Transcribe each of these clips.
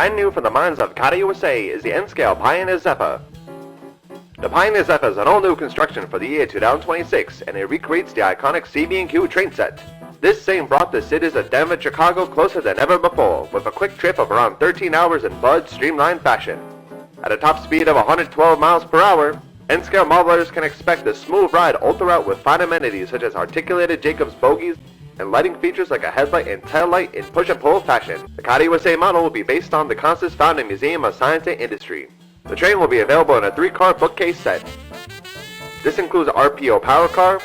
Brand new from the minds of Kato USA is the N-Scale Pioneer Zephyr. The Pioneer Zephyr is an all-new construction for the year 2026, and it recreates the iconic CB&Q train set. This same brought the cities of Denver and Chicago closer than ever before, with a quick trip of around 13 hours in Bud's streamlined fashion. At a top speed of 112 miles per hour, N-Scale modelers can expect a smooth ride all throughout with fine amenities such as articulated Jacobs bogies and lighting features like a headlight and taillight in push and pull fashion. The Kato USA model will be based on the concepts found in Museum of Science and Industry. The train will be available in a 3-car bookcase set. This includes the RPO power car,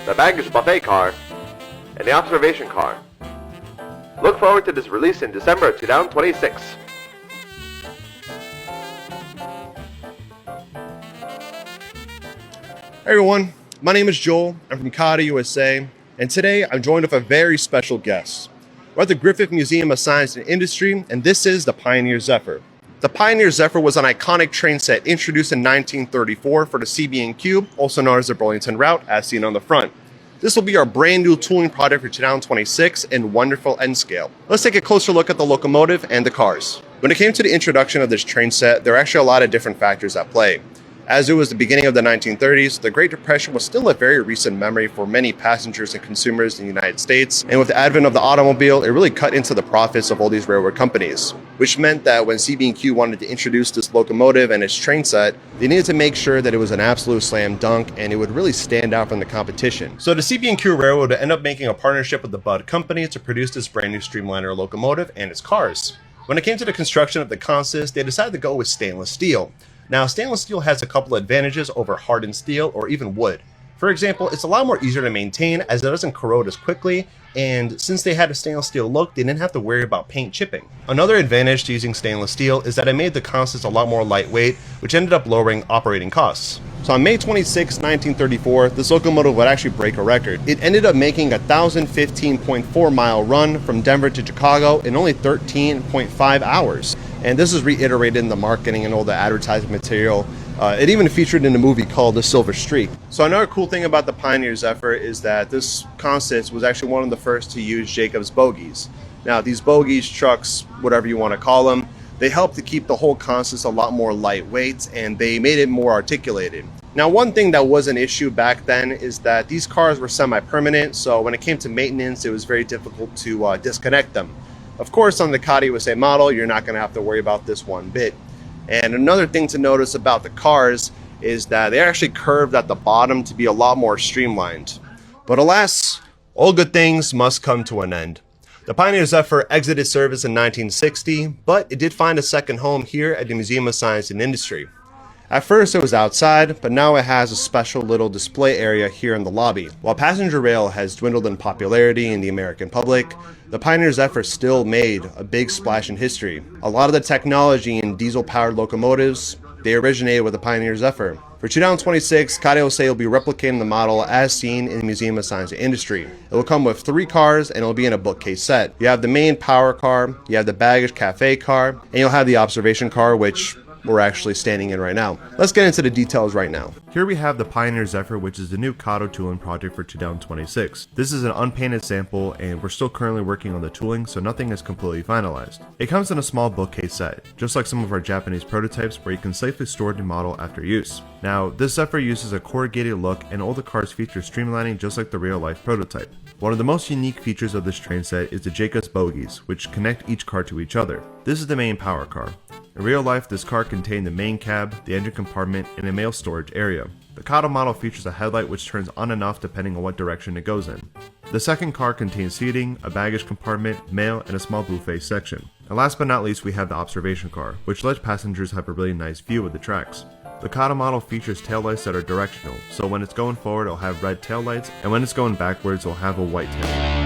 the baggage buffet car, and the observation car. Look forward to this release in December 2026. Hey everyone, my name is Joel. I'm from Kato USA, and today I'm joined with a very special guest. We're at the Griffith Museum of Science and Industry, and this is the Pioneer Zephyr. The Pioneer Zephyr was an iconic train set introduced in 1934 for the CB&Q, also known as the Burlington Route, as seen on the front. This will be our brand new tooling project for 2026 in wonderful N-Scale. Let's take a closer look at the locomotive and the cars. When it came to the introduction of this train set, there are actually a lot of different factors at play. As it was the beginning of the 1930s, the Great Depression was still a very recent memory for many passengers and consumers in the United States, and with the advent of the automobile, it really cut into the profits of all these railroad companies, which meant that when CB&Q wanted to introduce this locomotive and its train set, they needed to make sure that it was an absolute slam dunk and it would really stand out from the competition. So the CB&Q Railroad would end up making a partnership with the Budd Company to produce this brand new streamliner locomotive and its cars. When it came to the construction of the consist, they decided to go with stainless steel. Now, stainless steel has a couple advantages over hardened steel or even wood. For example, it's a lot more easier to maintain as it doesn't corrode as quickly, and since they had a stainless steel look, they didn't have to worry about paint chipping. Another advantage to using stainless steel is that it made the consist a lot more lightweight, which ended up lowering operating costs. So on May 26, 1934, this locomotive would actually break a record. It ended up making a 1,015.4 mile run from Denver to Chicago in only 13.5 hours. And this is reiterated in the marketing and all the advertising material. It even featured in a movie called The Silver Streak. So another cool thing about the Pioneer Zephyr is that this consist was actually one of the first to use Jacobs bogies. Now these bogies, trucks, whatever you want to call them, they help to keep the whole consist a lot more lightweight, and they made it more articulated. Now one thing that was an issue back then is that these cars were semi-permanent, so when it came to maintenance it was very difficult to disconnect them. Of course, on the Kato USA model, you're not going to have to worry about this one bit. And another thing to notice about the cars is that they're actually curved at the bottom to be a lot more streamlined. But alas, all good things must come to an end. The Pioneer Zephyr exited service in 1960, but it did find a second home here at the Museum of Science and Industry. At first it was outside, but now it has a special little display area here in the lobby. While passenger rail has dwindled in popularity in the American public, the Pioneer Zephyr still made a big splash in history. A lot of the technology in diesel-powered locomotives, they originated with the Pioneer Zephyr. For 2026, Kato USA will be replicating the model as seen in the Museum of Science and Industry. It will come with 3 cars and it will be in a bookcase set. You have the main power car, you have the baggage cafe car, and you'll have the observation car, which we're actually standing in right now. Let's get into the details right now. Here we have the Pioneer Zephyr, which is the new Kato tooling project for 2026. This is an unpainted sample and we're still currently working on the tooling, so nothing is completely finalized. It comes in a small bookcase set, just like some of our Japanese prototypes where you can safely store the model after use. Now, this Zephyr uses a corrugated look and all the cars feature streamlining just like the real-life prototype. One of the most unique features of this train set is the Jacobs bogies, which connect each car to each other. This is the main power car. In real life, this car contained the main cab, the engine compartment, and a mail storage area. The Kato model features a headlight which turns on and off depending on what direction it goes in. The second car contains seating, a baggage compartment, mail, and a small buffet section. And last but not least, we have the observation car, which lets passengers have a really nice view of the tracks. The Kato model features taillights that are directional, so when it's going forward it'll have red taillights, and when it's going backwards it'll have a white taillight.